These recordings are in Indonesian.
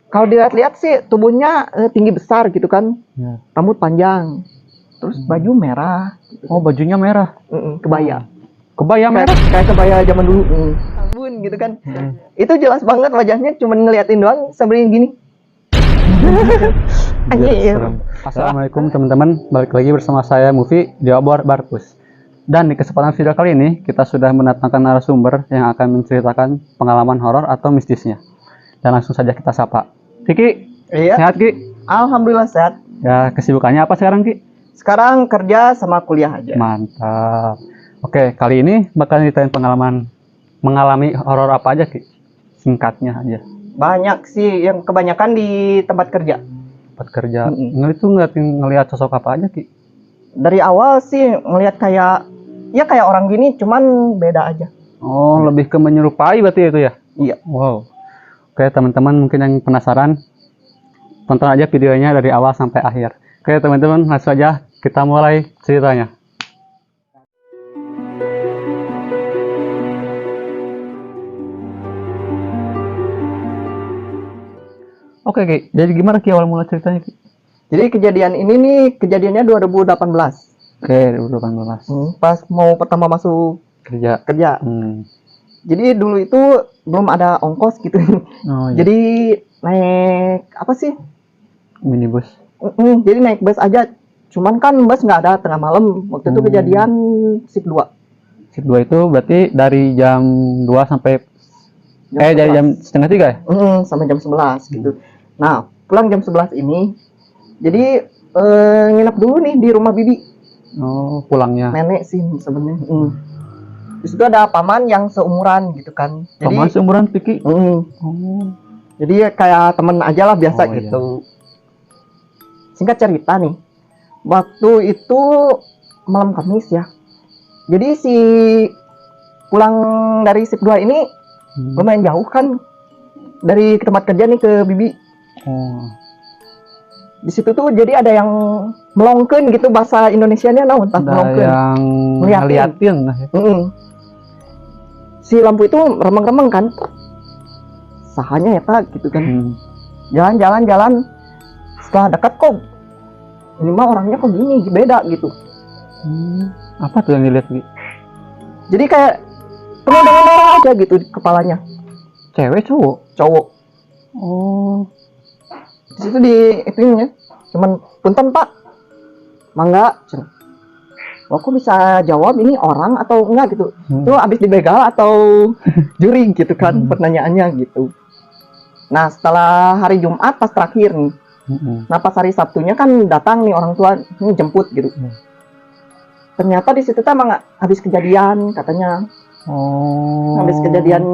Kalau dilihat-lihat sih tubuhnya tinggi besar gitu kan, rambut panjang, terus baju merah. Oh, bajunya merah. Kebaya. Kebaya merah. Kayak kebaya zaman dulu. Sabun gitu kan. Itu jelas banget wajahnya, cuman ngeliatin doang sambil gini. Assalamualaikum teman-teman, balik lagi bersama saya Mufi di Obor Barpus. Dan di kesempatan video kali ini kita sudah mendatangkan narasumber yang akan menceritakan pengalaman horor atau mistisnya. Dan langsung saja kita sapa. Kiki, sehat Ki? Alhamdulillah sehat. Ya, kesibukannya apa sekarang Ki? Sekarang kerja sama kuliah aja. Mantap. Oke, kali ini bakal ceritain pengalaman mengalami horor apa aja Ki? Singkatnya aja. Banyak sih, yang kebanyakan di tempat kerja. Tempat kerja. Ngeliat sosok apa aja Ki? Dari awal sih ngelihat kayak orang gini, cuman beda aja. Oh, lebih ke menyerupai berarti itu ya? Iya. Wow. Oke, teman-teman mungkin yang penasaran, tonton aja videonya dari awal sampai akhir. Oke, teman-teman, langsung aja kita mulai ceritanya. Oke, Ki. Jadi gimana Ki awal mula ceritanya, Ki? Jadi kejadian ini nih, kejadiannya 2018. Oke, 2018. Pas mau pertama masuk Kerja. Jadi dulu itu belum ada ongkos gitu. Oh, iya. Jadi naik apa sih? Minibus. Jadi naik bus aja. Cuman kan bus nggak ada tengah malam. Waktu itu kejadian shift 2. Shift 2 itu berarti dari jam 2 sampai dari jam setengah 3 ya? Sampai jam 11 gitu. Nah, pulang jam 11 ini. Jadi nginep dulu nih di rumah bibi. Oh, pulangnya. Nenek sih sebenarnya. Di situ ada paman yang seumuran gitu kan. Jadi, paman seumuran Piki? Jadi kayak temen aja lah biasa gitu. Iya. Singkat cerita nih, waktu itu malam Kamis ya. Jadi si pulang dari shift 2 ini lumayan jauh kan dari tempat kerja nih ke bibi. Di situ tuh jadi ada yang melongkeun gitu, bahasa Indonesianya naon tah melongkeun. Yang ngeliatin. Si lampu itu remeng-remeng kan. Sahanya ya tak gitu kan. Jalan. Setelah dekat kok ini mah orangnya kok gini, beda gitu. Apa tuh yang dilihat Ki? Jadi kayak penuh dengan darah aja gitu di kepalanya. Cewek Cowok. Oh. Di situ di itunya cuman punten Pak. Mangga. Aku bisa jawab ini orang atau enggak gitu. Itu abis dibegal atau juri gitu kan pertanyaannya gitu. Nah, setelah hari Jumat pas terakhir nih. Nah, pas hari Sabtunya kan datang nih orang tua jemput gitu. Ternyata di situ tuh emang habis kejadian katanya. Habis kejadian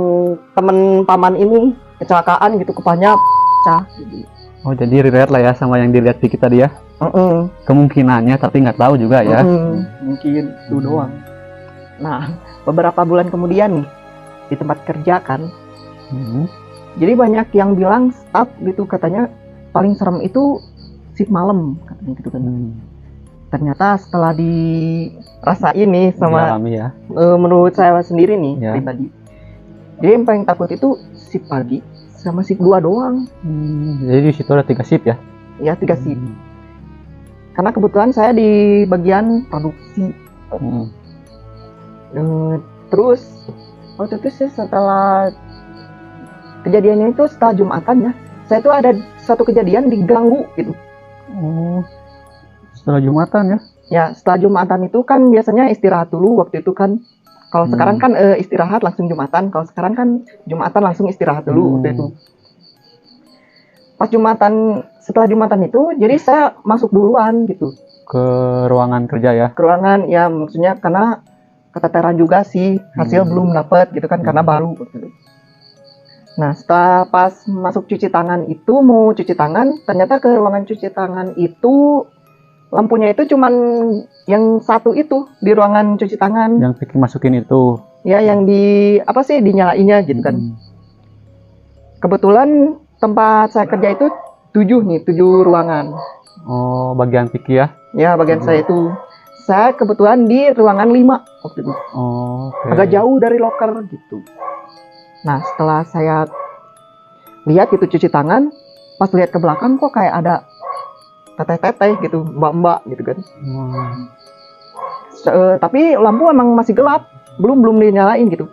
temen paman ini kecelakaan gitu, kepalanya pecah gitu. Oh, jadi relate lah ya sama yang dilihat di kita dia. Kemungkinannya tapi nggak tahu juga ya. Mungkin itu doang. Nah, beberapa bulan kemudian nih di tempat kerja kan. Jadi banyak yang bilang staff gitu katanya paling serem itu shift malam katanya gitu kan. Ternyata setelah dirasain nih sama menurut saya sendiri nih pribadi. Jadi yang paling takut itu shift pagi sama shift 2 doang. Jadi di situ ada 3 shift ya? Ya, 3 shift. Karena kebetulan saya di bagian produksi. Terus waktu itu sih setelah kejadiannya itu setelah Jumatan ya, saya tuh ada satu kejadian diganggu gitu. Setelah Jumatan ya? Ya, setelah Jumatan itu kan biasanya istirahat dulu waktu itu kan. Kalau sekarang kan istirahat langsung Jumatan. Kalau sekarang kan Jumatan langsung istirahat dulu waktu itu. Pas Jumatan, setelah Jumatan itu, jadi saya masuk duluan gitu. Ke ruangan kerja ya? Ke ruangan, ya maksudnya karena keteteran juga sih, hasil belum dapat gitu kan, karena baru. Gitu. Nah, setelah pas masuk cuci tangan itu, mau cuci tangan, ternyata ke ruangan cuci tangan itu, lampunya itu cuman yang satu itu, di ruangan cuci tangan. Yang Piki masukin itu? Ya, yang dinyalainnya gitu kan. Kebetulan tempat saya kerja itu 7 ruangan. Oh, bagian Piki ya? Ya, bagian saya itu. Saya kebetulan di ruangan 5 waktu itu. Agak jauh dari loker gitu. Nah, setelah saya lihat itu cuci tangan, pas lihat ke belakang kok kayak ada teteh-teteh gitu, mbak-mbak gitu kan. Tapi lampu emang masih gelap, belum dinyalain gitu.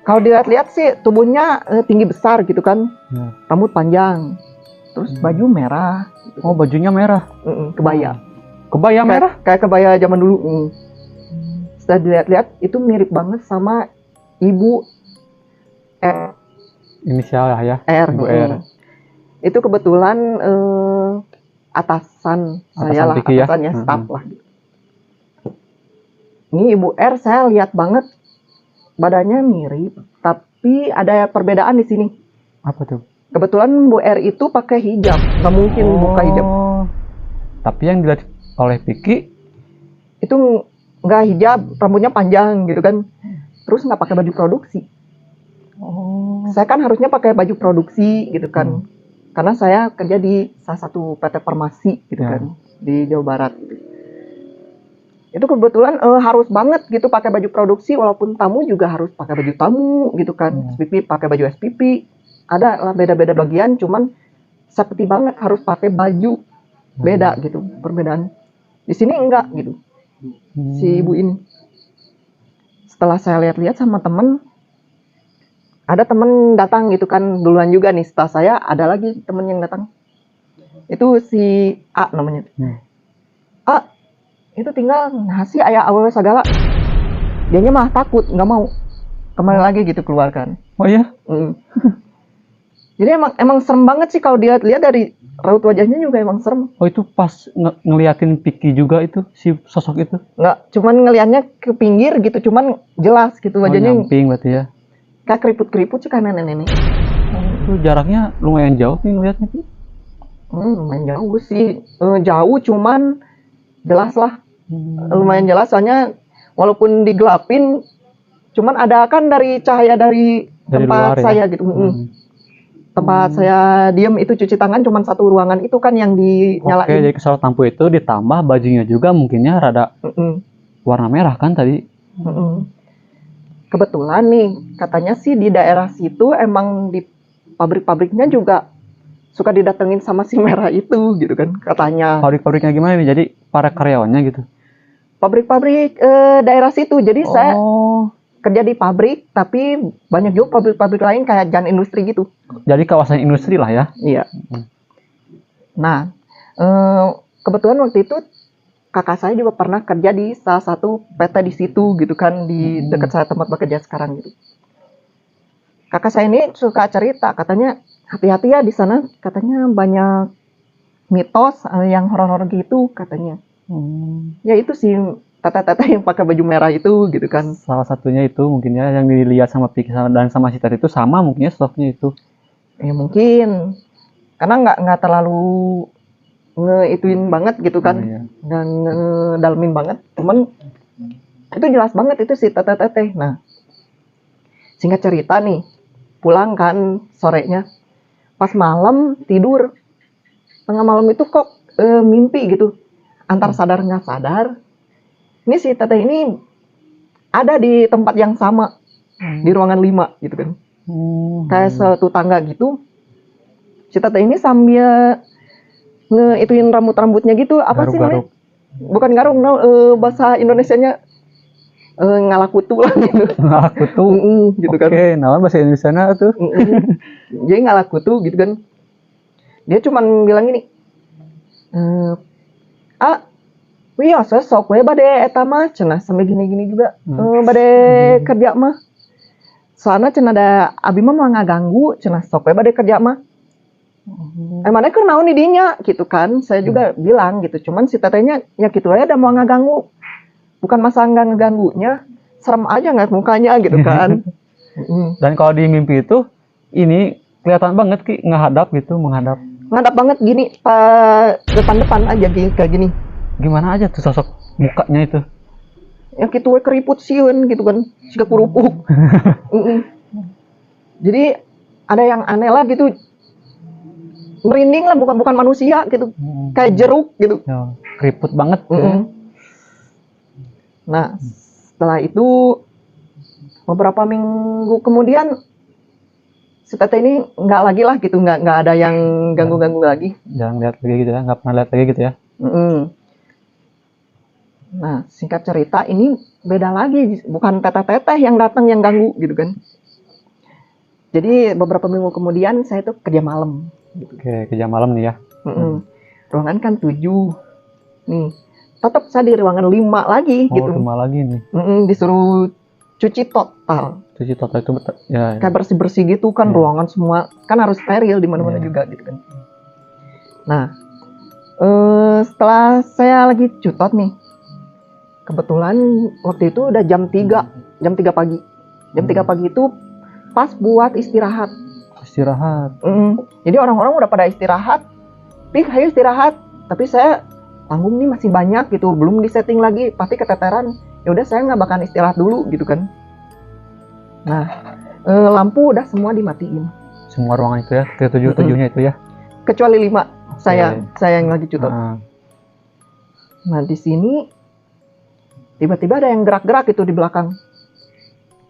Kalau dilihat-lihat sih tubuhnya tinggi besar gitu kan, rambut panjang, terus baju merah. Gitu. Oh, bajunya merah. Kebaya. Kebaya merah? Kayak kebaya zaman dulu. Setelah dilihat-lihat itu mirip banget sama Ibu R. Inisial ya, R. Ibu R. Itu kebetulan atasan saya lah, Vicky, atasannya ya? staff lah. Ini Ibu R saya lihat banget badannya mirip, tapi ada perbedaan di sini. Apa tuh? Kebetulan Bu R itu pakai hijab, nggak mungkin buka hijab. Tapi yang dilihat oleh Vicky itu nggak hijab, rambutnya panjang gitu kan, terus nggak pakai baju produksi. Saya kan harusnya pakai baju produksi gitu kan, karena saya kerja di salah satu PT Farmasi gitu kan di Jawa Barat. Itu kebetulan harus banget gitu pakai baju produksi, walaupun tamu juga harus pakai baju tamu gitu kan. SPP pakai baju SPP. Ada lah beda-beda bagian, cuman seperti banget harus pakai baju beda gitu, perbedaan. Di sini enggak gitu. Si ibu ini. Setelah saya lihat-lihat sama temen, ada temen datang gitu kan, duluan juga nih. Setelah saya ada lagi temen yang datang. Itu si A namanya. A, itu tinggal ngasih ayah awal segala. Dianya malah takut, nggak mau kembali lagi gitu keluarkan. Oh iya? Jadi emang serem banget sih kalau dilihat dari raut wajahnya juga emang serem. Oh itu pas ngeliatin Vicky juga itu si sosok itu? Nggak, cuman ngelihatnya ke pinggir gitu, cuman jelas gitu wajahnya. Nyamping berarti ya? Kayak keriput-keriput sih kayak nenek-nenek. Itu jaraknya lumayan jauh nih ngeliatnya sih. Lumayan jauh sih, jauh cuman jelas lah. Lumayan jelas, soalnya walaupun digelapin, cuman ada kan dari cahaya dari tempat luar, saya ya? Gitu. Tempat saya diem itu cuci tangan cuman satu ruangan itu kan yang dinyalain. Oke, jadi kesorot lampu itu ditambah bajunya juga mungkinnya rada warna merah kan tadi. Kebetulan nih katanya sih di daerah situ emang di pabrik-pabriknya juga suka didatengin sama si merah itu gitu kan katanya. Pabrik-pabriknya gimana nih? Jadi para karyawannya gitu? Pabrik-pabrik daerah situ. Jadi saya kerja di pabrik, tapi banyak juga pabrik-pabrik lain kayak jan industri gitu. Jadi kawasan industri lah ya? Iya. Nah, kebetulan waktu itu kakak saya juga pernah kerja di salah satu PT di situ gitu kan, di dekat saya tempat bekerja sekarang gitu. Kakak saya ini suka cerita, katanya hati-hati ya di sana, katanya banyak mitos yang horor-horor gitu katanya. Ya itu sih teteh-teteh yang pakai baju merah itu gitu kan. Salah satunya itu mungkin ya yang dilihat sama Vicky dan sama si Tati itu sama mungkinnya sosoknya itu. Ya mungkin karena nggak terlalu ngeituin banget gitu kan, dan ngedalemin banget. Cuman itu jelas banget itu si teteh-teteh. Nah, singkat cerita nih, pulang kan sorenya, pas malam tidur tengah malam itu kok mimpi gitu, antar sadar nggak sadar. Ini si teteh ini ada di tempat yang sama, di ruangan 5 gitu kan. Kayak satu tangga gitu. Si teteh ini sambil ngeituin rambut-rambutnya gitu, apa sih namanya? Bukan garuk, no, bahasa Indonesianya ngalakutu lah gitu. Ngalakutu? Gitu kan. Oke, nawan bahasa Indonesianya tuh. Jadi ngalakutu gitu kan. Dia cuman bilang gini, iya sok we bade eta mah cenah sampai gini-gini juga. Bade kerja mah. Soalnya cenah ada abi mah mau ngaganggu cenah sok we bade kerja mah. Emangnya keur naon di dinya gitu kan. Saya juga bilang gitu. Cuman si tetehnya ya gitu aja ada mau ngaganggu. Bukan masalah enggak ngeganggunya, serem aja ngeliat mukanya gitu kan. Dan kalau di mimpi itu ini kelihatan banget Ki menghadap gitu, menghadap. Menghadap banget gini, depan-depan aja kayak gini. Gimana aja tuh sosok mukanya itu? Ya gitu we keriput sieun gitu kan, siga kurupuk. Jadi ada yang aneh lah gitu. Merinding lah, bukan manusia gitu. Kayak jeruk gitu. Ya, keriput banget. Nah, setelah itu beberapa minggu kemudian si teteh ini nggak lagi lah gitu, nggak ada yang ganggu lagi. Jangan lihat lagi gitu ya, nggak pernah lihat lagi gitu ya. Mm-mm. Nah, singkat cerita ini beda lagi, bukan teteh-teteh yang datang yang ganggu gitu kan. Jadi beberapa minggu kemudian saya tuh kerja malam. Gitu. Oke, kerja malam nih ya. Ruangan kan 7 nih, tetap saya di ruangan 5 lagi Oh, gitu. rumah lagi nih. Disuruh cuci total. Cuci total itu betul. Ya. Kayak bersih-bersih gitu kan, ruangan semua kan harus steril di mana-mana juga gitu kan. Nah, setelah saya lagi cutot nih, kebetulan waktu itu udah jam 3 pagi. Jam 3 pagi itu pas buat istirahat. Istirahat. Jadi orang-orang udah pada istirahat. Ayo istirahat. Tapi saya tanggung nih masih banyak gitu, belum disetting lagi, pasti keteteran. Ya udah saya nggak bakalan istirahat dulu gitu kan. Nah, lampu udah semua dimatiin. Semua ruangan itu ya, ketujuh-tujuhnya itu ya. Kecuali 5, saya yang lagi cutot. Nah di sini tiba-tiba ada yang gerak-gerak itu di belakang.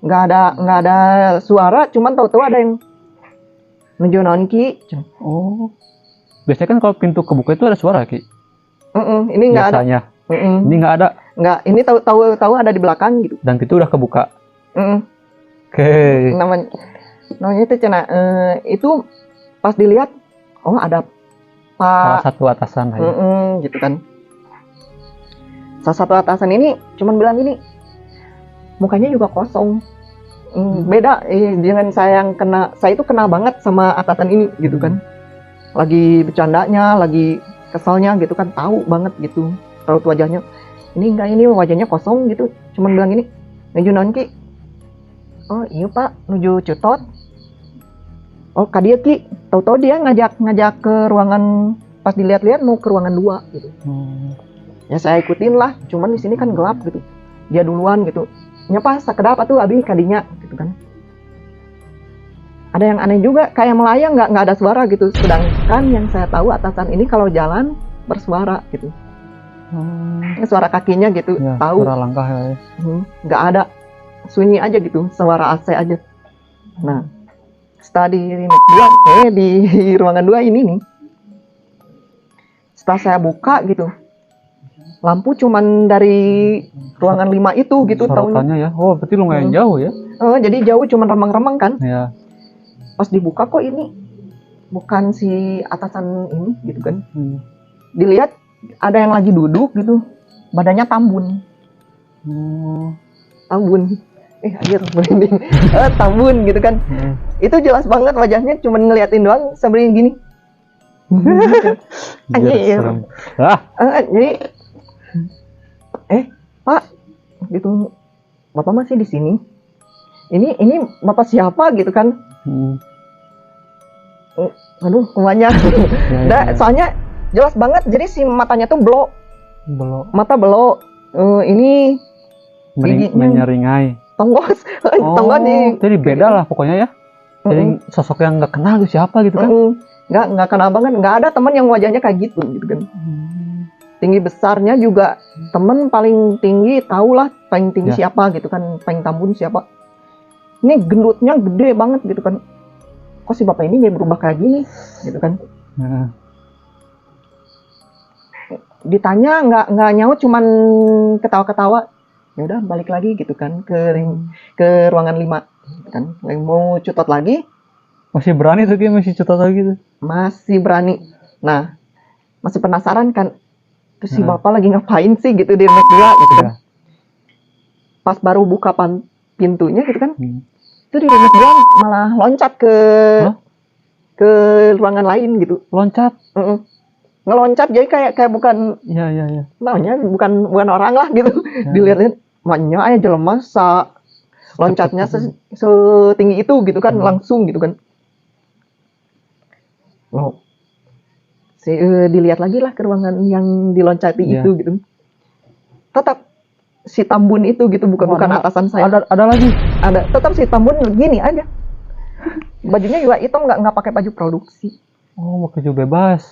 Nggak ada suara, cuman tahu-tahu ada yang nunjuk Ki. Oh, biasanya kan kalau pintu kebuka itu ada suara Ki. Ini nggak ada. Biasanya. Ini nggak ada. Nggak, ini tahu ada di belakang gitu. Dan pintu udah kebuka. Oke. Namanya itu cina. Itu pas dilihat, oh ada Salah satu atasan lah ya. Gitu kan. Salah satu atasan ini cuman bilang gini, mukanya juga kosong. Beda dengan saya yang saya itu kena banget sama atasan ini gitu kan. Lagi bercandanya, lagi kesalnya gitu kan, tahu banget gitu, tahu wajahnya. Ini wajahnya kosong gitu, cuman bilang gini, nuju naon Ki? Oh iya Pak, nuju cutot. Oh kadia Ki, tahu-tahu dia ngajak ke ruangan, pas dilihat-lihat mau ke ruangan 2 gitu. Ya saya ikutin lah, cuman di sini kan gelap gitu. Dia duluan gitu. Nyapa sakedap atuh abi kadinya gitu kan. Ada yang aneh juga, kayak melayang nggak ada suara gitu. Sedangkan yang saya tahu atasan ini kalau jalan bersuara gitu. Suara kakinya gitu, Ya, tahu. suara langkah ya. Nggak ada, sunyi aja gitu, suara AC aja. Nah, setelah di ruangan 2 ini nih, setelah saya buka gitu, lampu cuman dari ruangan 5 itu gitu Sorotannya ya. Oh, berarti lumayan jauh ya. Jadi jauh cuman remang-remang kan. Ya. Pas dibuka kok ini bukan si atasan ini gitu kan. Dilihat ada yang lagi duduk gitu, badannya tambun. Tambun. Anjir merinding. Tambun gitu kan. Itu jelas banget wajahnya, cuman ngeliatin doang sambil gini. Anjir. Jadi Pak, gitu, Bapak masih di sini? Ini Bapak siapa gitu kan? Aduh, semuanya. Soalnya jelas banget, jadi si matanya tuh belok. Mata belok. Ini menyeringai. Tonggos. Tonggos Jadi beda lah pokoknya ya. Jadi sosok yang nggak kenal itu siapa gitu kan? Nggak kenal banget. Nggak ada teman yang wajahnya kayak gitu kan. Tinggi besarnya juga temen paling tinggi, tahulah paling tinggi siapa gitu kan, paling tambun siapa. Ini gendutnya gede banget gitu kan. Kok si bapak ini jadi berubah kayak gini gitu kan. Ditanya nggak nyaut, cuman ketawa-ketawa. Ya udah balik lagi gitu kan ke ruangan 5 gitu kan. Mau cutot lagi. Masih berani tuh masih cutot lagi gitu. Masih berani. Nah, masih penasaran kan. Terus si bapak lagi ngapain sih gitu di remek 2 gitu kan. Pas baru buka pintunya gitu kan. Itu di remek 2 malah loncat ke ruangan lain gitu. Loncat? Ngeloncat jadi kayak bukan. Iya. Namanya bukan orang lah gitu. Dilihatin maknya aja jelema loncatnya setinggi itu gitu kan, langsung gitu kan. Dilihat lagi lah ke ruangan yang diloncati itu gitu. Tetap si tambun itu gitu, bukan atasan saya. Ada lagi. Ada, tetap si tambun gini aja. Bajunya juga hitam, nggak pakai baju produksi. Oh, baju bebas.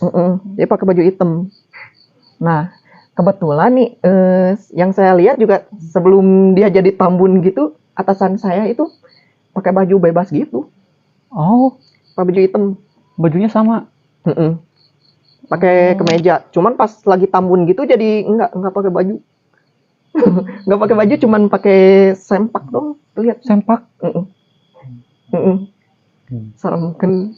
Dia pakai baju hitam. Nah, kebetulan nih yang saya lihat juga sebelum dia jadi tambun gitu, atasan saya itu pakai baju bebas gitu. Oh, pakai baju hitam. bajunya sama. Mm-mm. Pakai kemeja. Cuman pas lagi Tambun gitu jadi enggak pakai baju. Enggak pakai baju, cuman pakai sempak dong. Lihat. Sempak. Mm-mm. Mm-mm. Serem kan.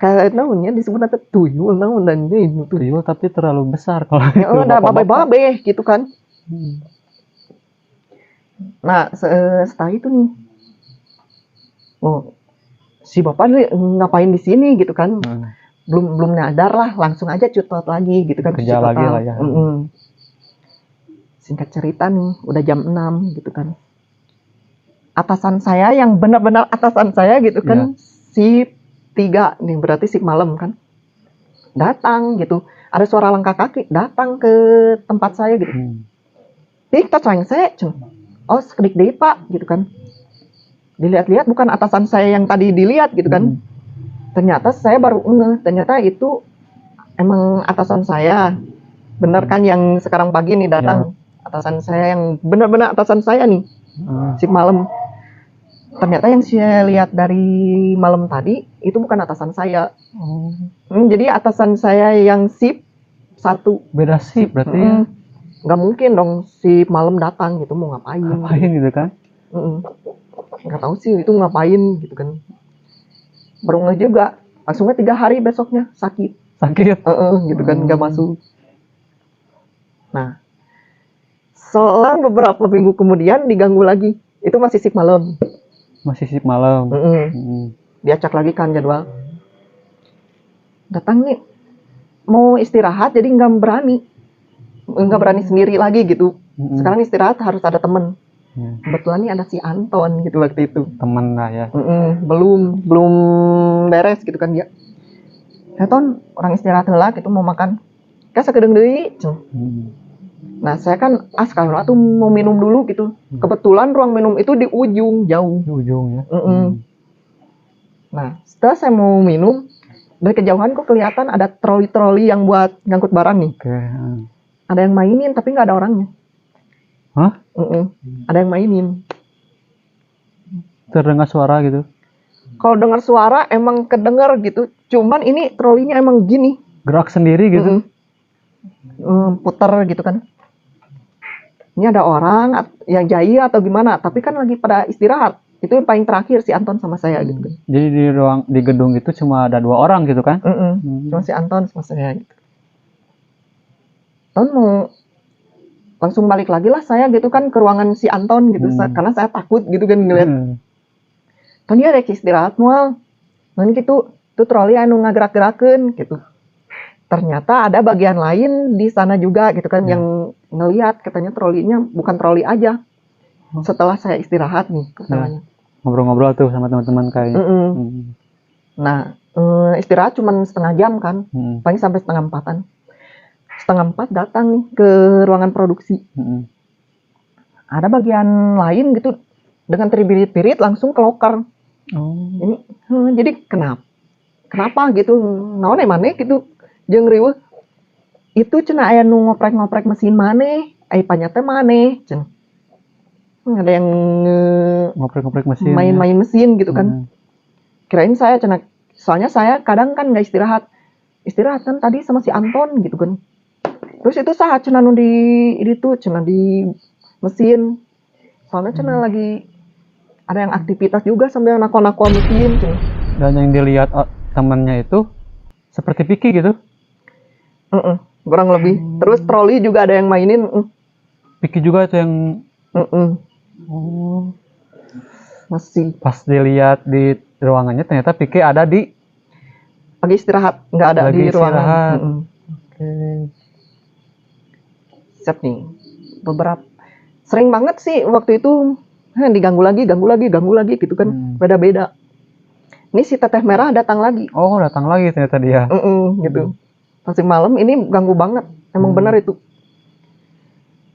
Kayak naonnya disebut nanti tuyul naon dan ini tuh. Tuyul tapi terlalu besar kalau Ya itu udah bapak-bapak. babe gitu kan. Hmm. Nah, setelah itu nih. Oh, si bapak nih ngapain di sini gitu kan. Hmm. Belum nyadar lah, langsung aja cutot lagi gitu kan. Kerja cuci lagi total. lah ya. Singkat cerita nih, udah jam 6 gitu kan. Atasan saya yang benar-benar atasan saya gitu kan, si 3 nih, berarti si malam kan. Datang gitu. Ada suara langkah kaki datang ke tempat saya gitu. Kita saya, oh sekedik deh pak gitu kan. Dilihat-lihat bukan atasan saya yang tadi dilihat gitu kan. Ternyata saya baru ternyata itu emang atasan saya. Bener kan yang sekarang pagi nih datang. Atasan saya yang benar-benar atasan saya nih. Si malam. Ternyata yang saya lihat dari malam tadi itu bukan atasan saya. Jadi atasan saya yang sip 1. Beda sip berarti ya. Nggak mungkin dong si malam datang gitu mau ngapain. Ngapain gitu kan? Nggak tahu sih itu ngapain gitu kan. Baru ngeh juga. Langsungnya 3 hari besoknya sakit. Gitu kan nggak masuk. Nah, selang beberapa minggu kemudian diganggu lagi. Itu masih sip malam. Masih sip malam. Diacak lagi kan jadwal. Datang nih mau istirahat jadi nggak berani sendiri lagi gitu. Sekarang istirahat harus ada temen. Kebetulan nih ada si Anton gitu waktu itu. Temen lah ya. Belum beres gitu kan dia. Anton orang istirahat lah gitu mau makan. Kan sakedeng deui. Nah saya kan sekarang tuh mau minum dulu gitu. Kebetulan ruang minum itu di ujung jauh. Di ujung ya. Nah setelah saya mau minum dari kejauhan kok kelihatan ada troli yang buat ngangkut barang nih. Ada yang mainin tapi nggak ada orangnya. Hah? Ada yang mainin. Terdengar suara gitu. Kalau dengar suara emang kedengar gitu. Cuman ini trolinya emang gini. Gerak sendiri gitu. Putar gitu kan. Ini ada orang yang jahil atau gimana, tapi kan lagi pada istirahat. Itu yang paling terakhir si Anton sama saya gitu kan. Jadi di gedung itu cuma ada 2 orang gitu kan? Cuma si Anton sama saya gitu. Anton mau langsung balik lagi lah saya gitu kan ke ruangan si Anton gitu, karena saya takut gitu kan ngeliat. Anton dia ada istirahat mual. Dan gitu, tuh troli anu ngagerak-gerakeun gitu. Ternyata ada bagian lain di sana juga gitu kan yang ngelihat katanya trolinya bukan troli aja. Setelah saya istirahat nih katanya. Ngobrol-ngobrol tuh sama teman-teman kayaknya. Nah, istirahat cuma setengah jam kan. Paling sampai setengah 4-an. Setengah 4 datang nih ke ruangan produksi. Ada bagian lain gitu dengan terbirit-birit langsung ke loker. Ini jadi kenapa gitu? Naon emane gitu? Jeung riweuh itu cenah aya nu ngoprek-ngoprek mesin maneh, aya panyate maneh cenah. Ada yang ngoprek-ngoprek mesin. Main-main mesin gitu kan. Kirain saya cenah, soalnya saya kadang kan enggak istirahat. Istirahat kan tadi sama si Anton gitu kan. Terus itu saha cenah nu di tuh cenah di mesin. Soalnya cenah lagi ada yang aktivitas juga sambil nako-nako mesin cenah. Dan yang dilihat temannya itu seperti Vicky gitu. Kurang lebih. Terus troli juga ada yang mainin. Vicky juga itu yang. Masih. Pas dilihat di ruangannya ternyata Vicky ada di. Lagi istirahat, nggak ada lagi di ruangan. Siap nih. Beberapa. Sering banget sih waktu itu diganggu lagi gitu kan. Beda-beda. Ini si teteh merah datang lagi. Oh, datang lagi ternyata dia. Gitu. Masih malam ini ganggu banget. Emang benar itu.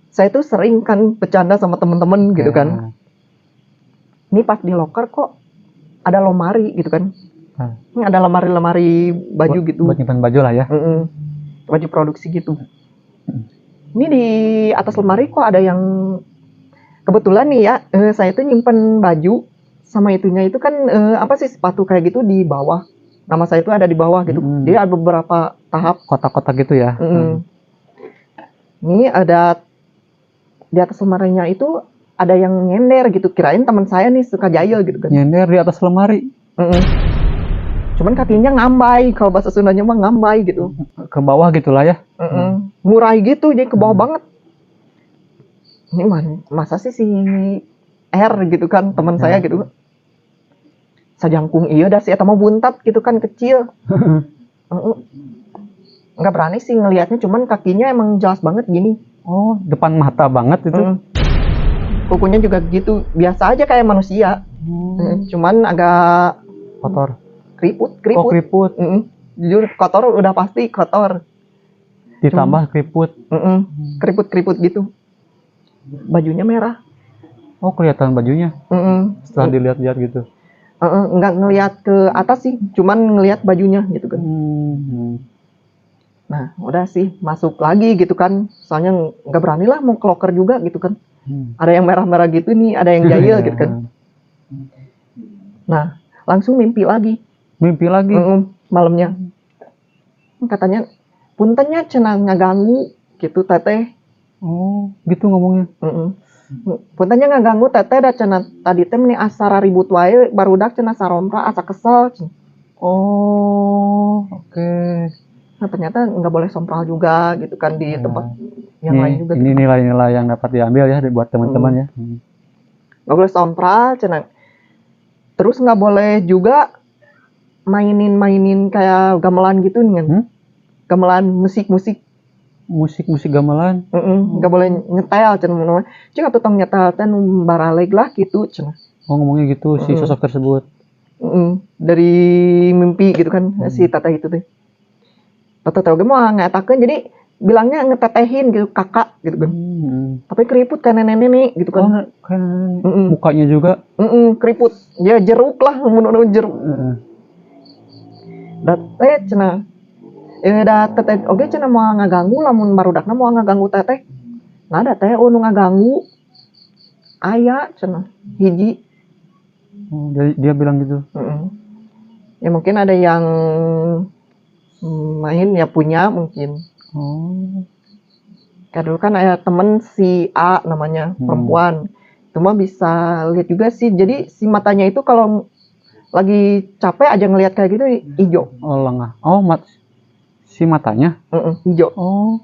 Saya tuh sering kan bercanda sama temen-temen gitu kan. Ini pas di loker kok ada lemari gitu kan. Ini ada lemari baju gitu. Buat nyimpan baju lah ya. Baju produksi gitu. Ini di atas lemari kok ada yang kebetulan nih ya, saya tuh nyimpen baju sama itunya itu kan apa sih, sepatu kayak gitu di bawah. Nama saya itu ada di bawah gitu. Jadi ada beberapa tahap. Kotak-kotak gitu ya. Ini ada di atas lemarinya itu ada yang nyender gitu. Kirain teman saya nih suka jahil gitu kan. Nyender di atas lemari. Cuman kakinya ngambai, kalau bahasa Sundanya mah ngambai gitu. Ke bawah gitulah ya. Ngurai gitu, jadi ke bawah banget. Ini masa sih si R gitu kan, teman saya gitu. Sajangkung iya dah si eta mah buntat gitu kan, kecil. Nggak berani sih ngelihatnya, cuman kakinya emang jelas banget gini. Oh, depan mata banget itu. Kukunya juga gitu, biasa aja kayak manusia. Cuman agak Kotor. keriput. Oh, keriput. Jujur kotor, udah pasti kotor. Ditambah keriput. Keriput gitu. Bajunya merah. Oh, kelihatan bajunya. Setelah dilihat-lihat gitu. Nggak ngelihat ke atas sih, cuman ngelihat bajunya gitu kan. Nah, udah sih masuk lagi gitu kan. Soalnya nggak berani lah mau ke loker juga gitu kan. Ada yang merah-merah gitu nih, ada yang jahil gitu kan. Nah, langsung mimpi lagi. Malamnya. Katanya, puntennya cenah ngaganggu gitu teteh. Oh, gitu ngomongnya. Puntennya ngaganggu teteh da cenah tadi teh meni asara ribut wae barudak cenah sarompra asa kesel. Oh, oke. Nah, ternyata nggak boleh sompral juga gitu kan di tempat yang lain juga. Ini nilai-nilai yang dapat diambil ya buat teman-teman ya. Nggak boleh sompral cenah. Terus nggak boleh juga mainin kayak gamelan gitu nih kan. Gamelan musik gamelan. Nggak boleh nyetel cenah. Cuma tuh tong nyetel teh nu baraleg lah gitu cenah. Oh, ngomongnya gitu si sosok tersebut. Dari mimpi gitu kan si teteh itu teh. Teteh oge mau ngatakeun, jadi bilangnya ngetetehin gitu kakak gitu kan. Tapi keriput kan nenek-nenek gitu kan. Oh, kan mukanya juga. Keriput. Ya jeruk lah, mun jeruk. Da teh cenah. Da teteh oge cenah mau ngaganggu lamun barudakna mau ngaganggu teteh. Nah, da teh nu ngaganggu. Aya cenah hiji. Oh, dia bilang gitu. Ya mungkin ada yang main ya punya mungkin. Kayak dulu kan ada temen si A namanya, perempuan. Itu mah bisa lihat juga sih. Jadi si matanya itu kalau lagi capek aja ngelihat kayak gitu hijau. Oh, lengah. Oh, si matanya? Hijau. Oh.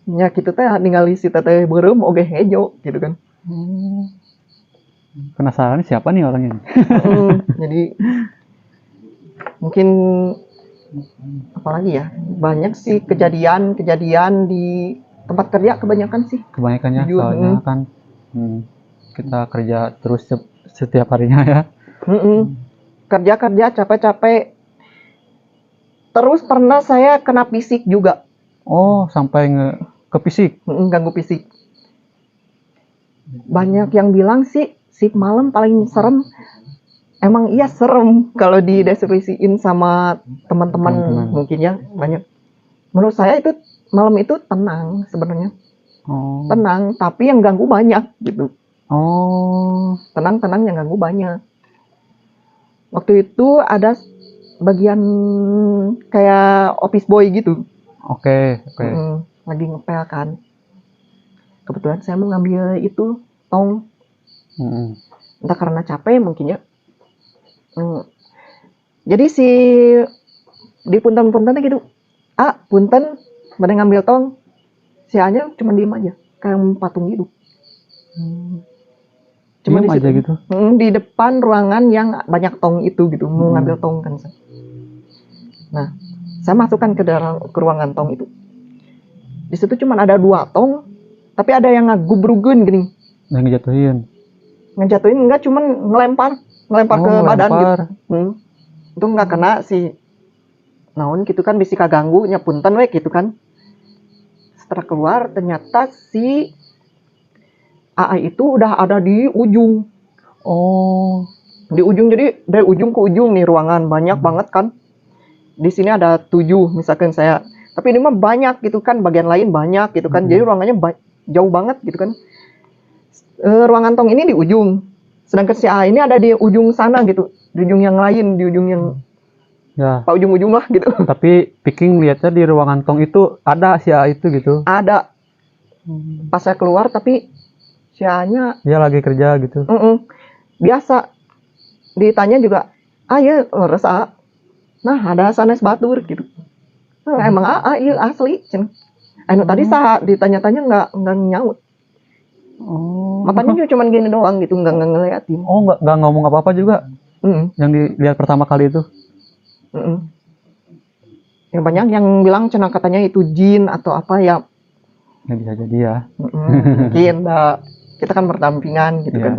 Ya gitu teh ningali si teteh beureum oge hijau gitu kan. Penasaran siapa nih orangnya? Jadi mungkin apalagi ya, banyak sih kejadian di tempat kerja kebanyakan sih. Kebanyakannya soalnya kan kita kerja terus setiap harinya ya. Kerja capek-capek. Terus pernah saya kena fisik juga. Oh, sampai ke fisik. Ganggu fisik. Banyak yang bilang sih shift malam paling serem. Emang iya serem kalau dideskripsiin sama teman-teman mungkin ya, banyak. Menurut saya itu malam itu tenang sebenarnya. Tenang, tapi yang ganggu banyak gitu. Tenang yang ganggu banyak. Waktu itu ada bagian kayak office boy gitu. Oke. Lagi ngepel kan. Kebetulan saya mau ngambil itu tong. Entah karena capek mungkin ya. Jadi si di punten-puntennya gitu, punten pada ngambil tong, si A-nya cuma diem aja kayak patung gitu. Cuma diem aja gitu. Di depan ruangan yang banyak tong itu gitu, mau ngambil tong kan. Nah, saya masukkan ke ruangan tong itu. Di situ cuma ada 2 tong, tapi ada yang ngagubrugun gini. Ngejatuhin enggak, cuman ngelempar ke badan gitu. Itu enggak kena si naon gitu kan, bisi kaganggu nya punten we gitu kan. Setelah keluar ternyata si AA itu udah ada di ujung. Di ujung, jadi dari ujung ke ujung nih ruangan banyak banget kan. Di sini ada 7 misalkan saya. Tapi ini mah banyak gitu kan, bagian lain banyak gitu kan. Jadi ruangannya jauh banget gitu kan. Ruangan tong ini di ujung. Sedangkan si A ini ada di ujung sana gitu, di ujung yang lain, di ujung yang Ya, ujung-ujung lah gitu. tapi Viking lihatnya di ruangan tong itu ada si A itu gitu. Ada pas saya keluar tapi si A-nya Dia lagi kerja gitu. biasa ditanya juga, ya leres A. Nah ada sanes batur gitu. Nah, emang A iya asli. Anu tadi saat ditanya-tanya nggak nyaut. Oh. Matanya cuma gini doang gitu, nggak ngeliatin. Oh, nggak ngomong apa-apa juga. Yang dilihat pertama kali itu. Yang banyak yang bilang cenah katanya itu jin atau apa ya. Ya bisa jadi ya. Mungkin kita kan berdampingan gitu Iya. kan.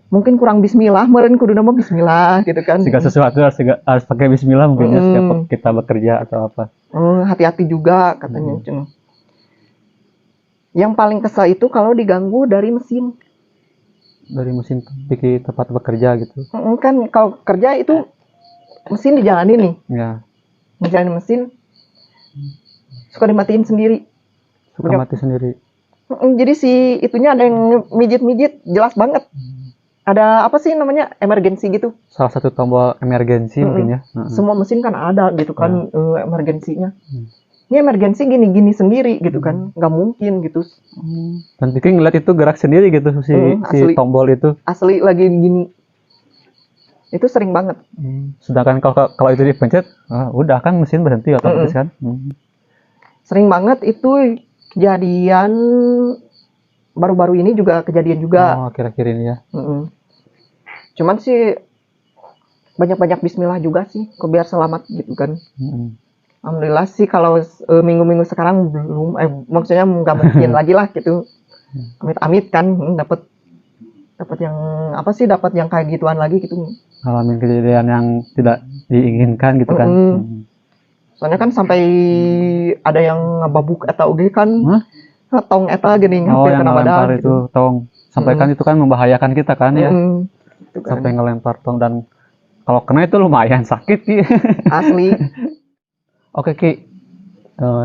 Mungkin kurang bismillah, meureun kudu nama bismillah gitu kan. Segala sesuatu harus pakai bismillah mungkin ya setiap kita bekerja atau apa. Hati-hati juga katanya cenah. Yang paling kesal itu kalau diganggu dari mesin. Dari mesin Vicky tempat bekerja gitu. Kan kalau kerja itu mesin dijalanin nih. Ya, Ngejalanin mesin suka dimatiin sendiri. suka mati sendiri. Jadi si itunya ada yang mijit-mijit, jelas banget. Ada apa sih namanya, emergency gitu. Salah satu tombol emergensi mungkin ya. Semua mesin kan ada gitu kan, emergensinya. Ini emergensi gini-gini sendiri gitu kan, nggak mungkin gitu. Dan Vicky ngeliat itu gerak sendiri gitu si asli. tombol itu. Asli lagi gini. Itu sering banget. Sedangkan kalau itu dipencet, udah kan mesin berhenti otomatis kan. Sering banget itu kejadian, baru-baru ini juga kejadian juga. Oh, akhir-akhir ini ya. Cuman sih banyak-banyak bismillah juga sih, kok biar selamat gitu kan. Alhamdulillah sih kalau minggu-minggu sekarang belum, maksudnya nggak mungkin lagi lah gitu. Amit-amit kan dapat yang apa sih, dapat yang kayak gituan lagi gitu. Ngalamin kejadian yang tidak diinginkan gitu kan. Soalnya kan sampai ada yang ngababuk eta oge kan. Tong eta geuning Oh, yang kena ngelempar badan itu tong. Sampai kan itu kan membahayakan kita kan ya. Gitu kan. Sampai ngelempar tong dan kalau kena itu lumayan sakit sih. Asli. Oke Ki,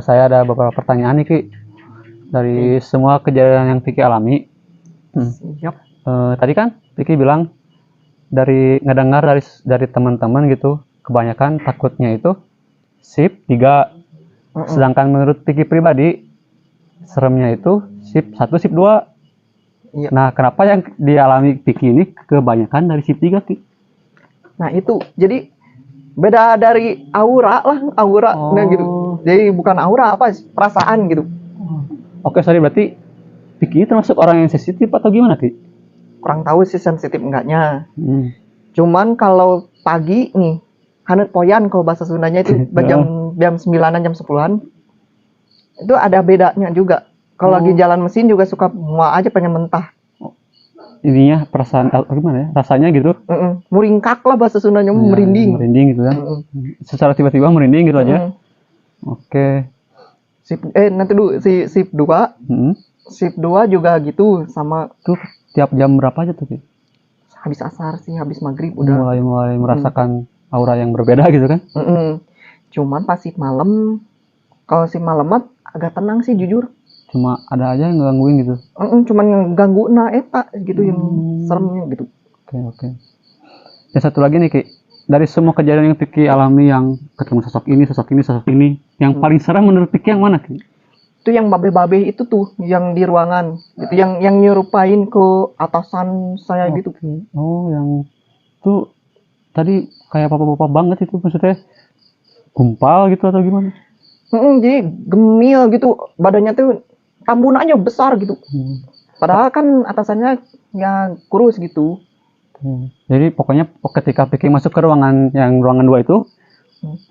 saya ada beberapa pertanyaan nih Ki. Dari semua kejadian yang Vicky alami. Siap. Tadi kan Vicky bilang ngedengar dari teman-teman gitu, kebanyakan takutnya itu shift 3. Sedangkan menurut Vicky pribadi, seremnya itu shift 1, shift 2. Iya. Nah, kenapa yang dialami Vicky ini kebanyakan dari shift 3 Ki? Nah itu, jadi beda dari aura lah, nah gitu. Jadi bukan aura, apa perasaan gitu. Oke, sorry, berarti Vicky termasuk orang yang sensitif atau gimana Ki? Kurang tahu sih sensitif enggaknya. Cuman kalau pagi nih, hanet poyan kalau bahasa Sundanya itu jam 9-an, jam 10-an. Itu ada bedanya juga. Kalau lagi jalan mesin juga suka mual aja, pengen mentah. Ininya perasaan gimana ya? Rasanya gitu. Muringkak lah bahasa Sundanya, merinding. Merinding gitu kan. Secara tiba-tiba merinding gitu aja. Oke. Nanti dulu shift 2. Shift 2 juga gitu sama. Tuh tiap jam berapa aja tuh Ki? Habis asar sih, habis maghrib udah mulai merasakan aura yang berbeda gitu kan. Cuman pas shift malam, kalau shift malam agak tenang sih jujur. Cuma ada aja yang ngegangguin gitu. Cuman ganggu eta gitu yang seremnya gitu. Oke. Dan satu lagi nih Ki, dari semua kejadian yang Vicky alami, yang ketemu sosok ini, yang paling serem menurut Vicky yang mana Ki? Itu yang babe-babe itu tuh, yang di ruangan itu, yang nyerupain ke atasan saya gitu. Oh, yang tuh tadi kayak papa-papa banget itu, maksudnya gumpal gitu atau gimana? Jadi gemil gitu, badannya tuh tambunannya besar gitu. Padahal kan atasannya ya kurus gitu. Jadi pokoknya ketika Vicky masuk ke ruangan 2 itu,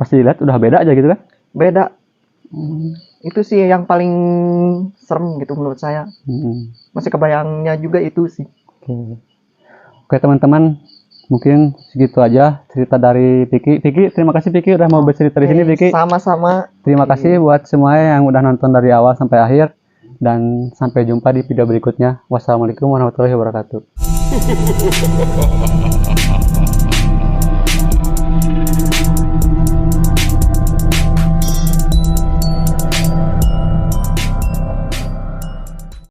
pasti dilihat udah beda aja gitu kan? Beda. Itu sih yang paling serem gitu menurut saya. Masih kebayangnya juga itu sih. Oke teman-teman, mungkin segitu aja cerita dari Vicky. Vicky, terima kasih Vicky udah mau bercerita di sini Vicky. Sama-sama. Terima kasih buat semuanya yang udah nonton dari awal sampai akhir. Dan sampai jumpa di video berikutnya. Wassalamualaikum warahmatullahi wabarakatuh.